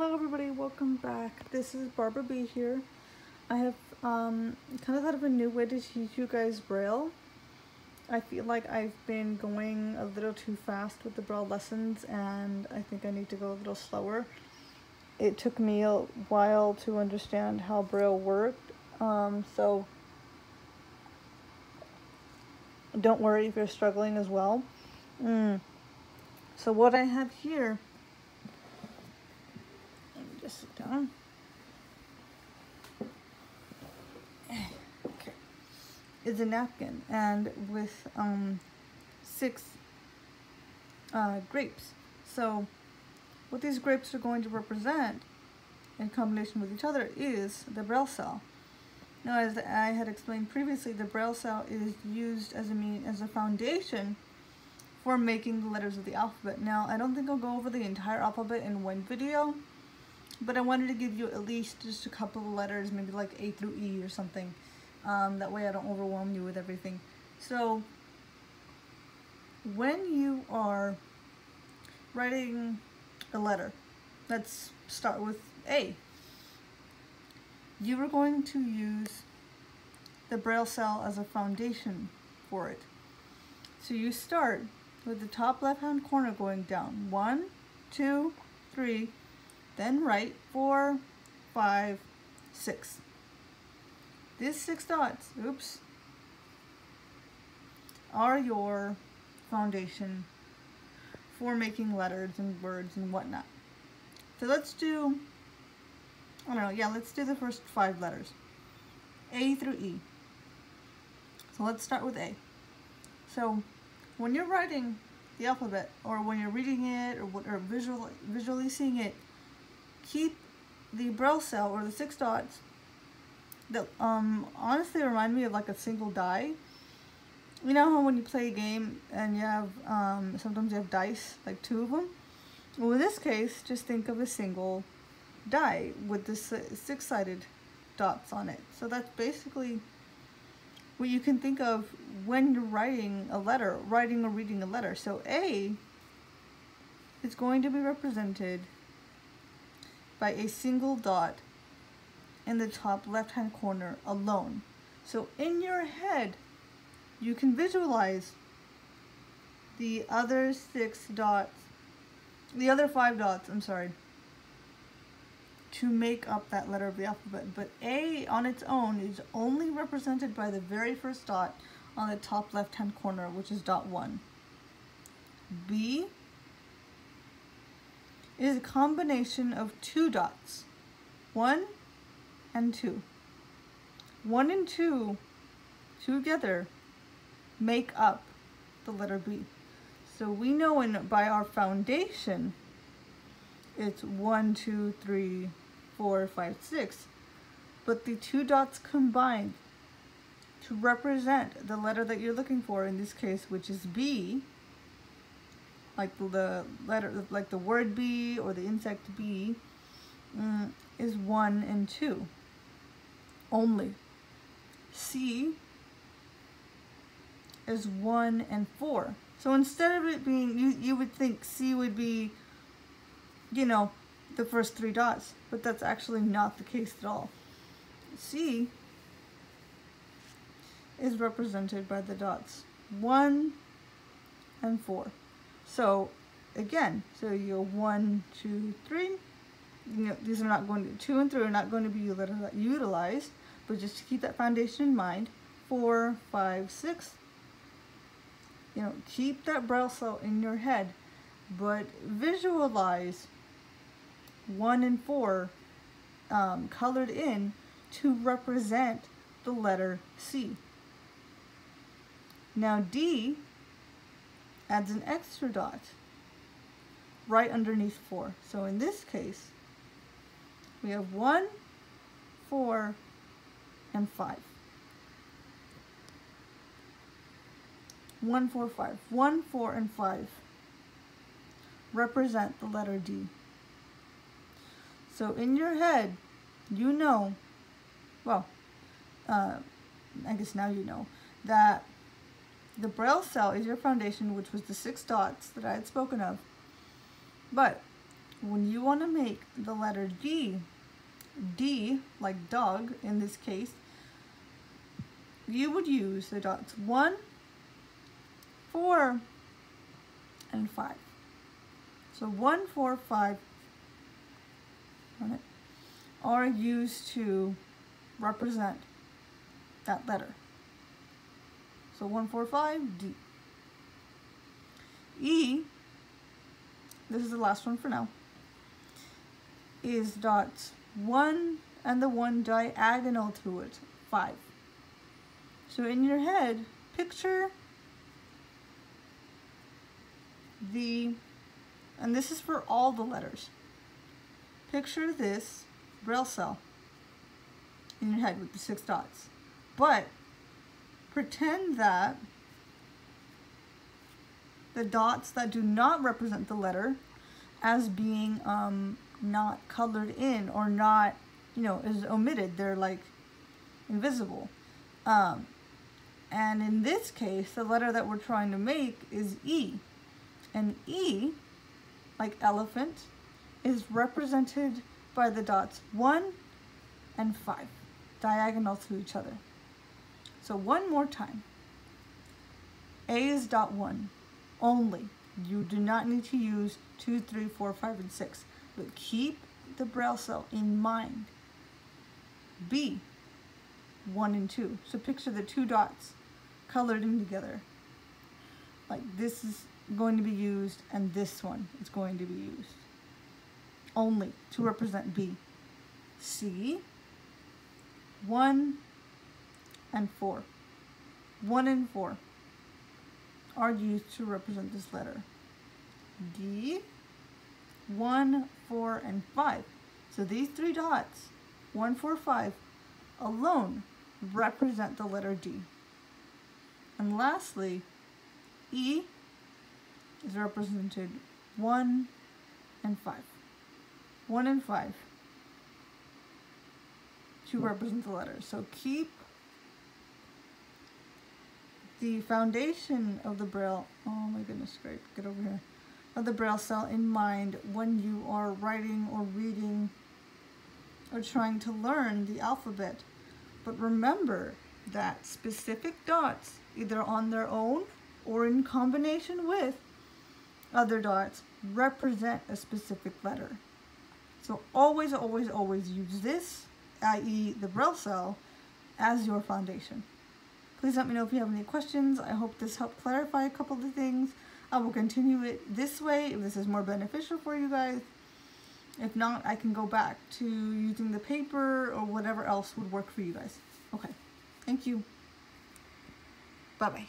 Hello everybody, welcome back. This is Barbara B here. I have kind of thought of a new way to teach you guys Braille. I feel like I've been going a little too fast with the Braille lessons and I think I need to go a little slower. It took me a while to understand how Braille worked, so don't worry if you're struggling as well. So what I have here, let me just sit down. Okay, is a napkin and with 6 grapes. So what these grapes are going to represent in combination with each other is the Braille cell. Now, as I had explained previously, the Braille cell is used as a foundation for making the letters of the alphabet. Now, I don't think I'll go over the entire alphabet in one video, but I wanted to give you at least just a couple of letters, maybe like A through E or something. That way I don't overwhelm you with everything. So, when you are writing a letter, let's start with A. You are going to use the Braille cell as a foundation for it. So you start with the top left-hand corner going down. 1, 2, 3, then right, 4, 5, 6. These 6 dots, are your foundation for making letters and words and whatnot. So let's do, let's do the first 5 letters. A through E. So let's start with A. So when you're writing the alphabet, or when you're reading it, or visually seeing it, keep the Braille cell, or the 6 dots, that honestly remind me of like a single die. You know how when you play a game and you have, sometimes you have dice, like 2 of them? Well, in this case, just think of a single die with the 6-sided dots on it. So that's basically what you can think of when you're writing a letter, writing or reading a letter. So A is going to be represented by a single dot in the top left-hand corner alone. So in your head, you can visualize the other 6 dots, the other 5 dots, to make up that letter of the alphabet. But A on its own is only represented by the very first dot on the top left-hand corner, which is dot 1. B is a combination of 2 dots, 1 and 2. 1 and 2 together make up the letter B. So we know by our foundation, it's 1, 2, 3, 4, 5, 6. But the 2 dots combined to represent the letter that you're looking for, in this case, which is B, like the letter, like the word B or the insect B, is 1 and 2 only. C is 1 and 4. So instead of it being, you would think C would be, the first 3 dots, but that's actually not the case at all. C is represented by the dots 1 and 4. So again, so you go 1, 2, 3. These are not going to, 2 and 3 are not going to be utilized, but just to keep that foundation in mind. 4, 5, 6. Keep that Braille cell in your head, but visualize 1 and 4 colored in to represent the letter C. Now D adds an extra dot right underneath 4. So in this case, we have 1, 4, and 5. 1, 4, 5. 1, 4, and 5 represent the letter D. So in your head, I guess now you know, that the Braille cell is your foundation, which was the 6 dots that I had spoken of. But when you want to make the letter D, like dog in this case, you would use the dots 1, 4, and 5. So 1, 4, 5 are used to represent that letter. So 1, 4, 5, D. E, this is the last one for now, is dots 1 and the 1 diagonal to it, 5. So in your head, picture and this is for all the letters, picture this Braille cell in your head with the 6 dots. But pretend that the dots that do not represent the letter as being not colored in or not, is omitted. They're like invisible. And in this case, the letter that we're trying to make is E. And E, like elephant, is represented by the dots 1 and 5, diagonal to each other. So one more time. A is dot 1 only. You do not need to use 2, 3, 4, 5, and 6. But keep the Braille cell in mind. B, 1 and 2. So picture the 2 dots colored in together. Like this is going to be used and this one is going to be used only to represent B. C, 1 and 4. 1 and 4 are used to represent this letter. D, 1, 4, and 5. So these 3 dots, 1, 4, 5, alone represent the letter D. And lastly, E is represented 1 and 5. 1 and 5 to represent the letters. So keep the foundation of the Braille, oh my goodness, great, get over here, of the Braille cell in mind when you are writing or reading or trying to learn the alphabet. But remember that specific dots, either on their own or in combination with other dots, represent a specific letter. So always, always, always use this, i.e. the Braille cell, as your foundation. Please let me know if you have any questions. I hope this helped clarify a couple of things. I will continue it this way if this is more beneficial for you guys. If not, I can go back to using the paper or whatever else would work for you guys. Okay, thank you. Bye-bye.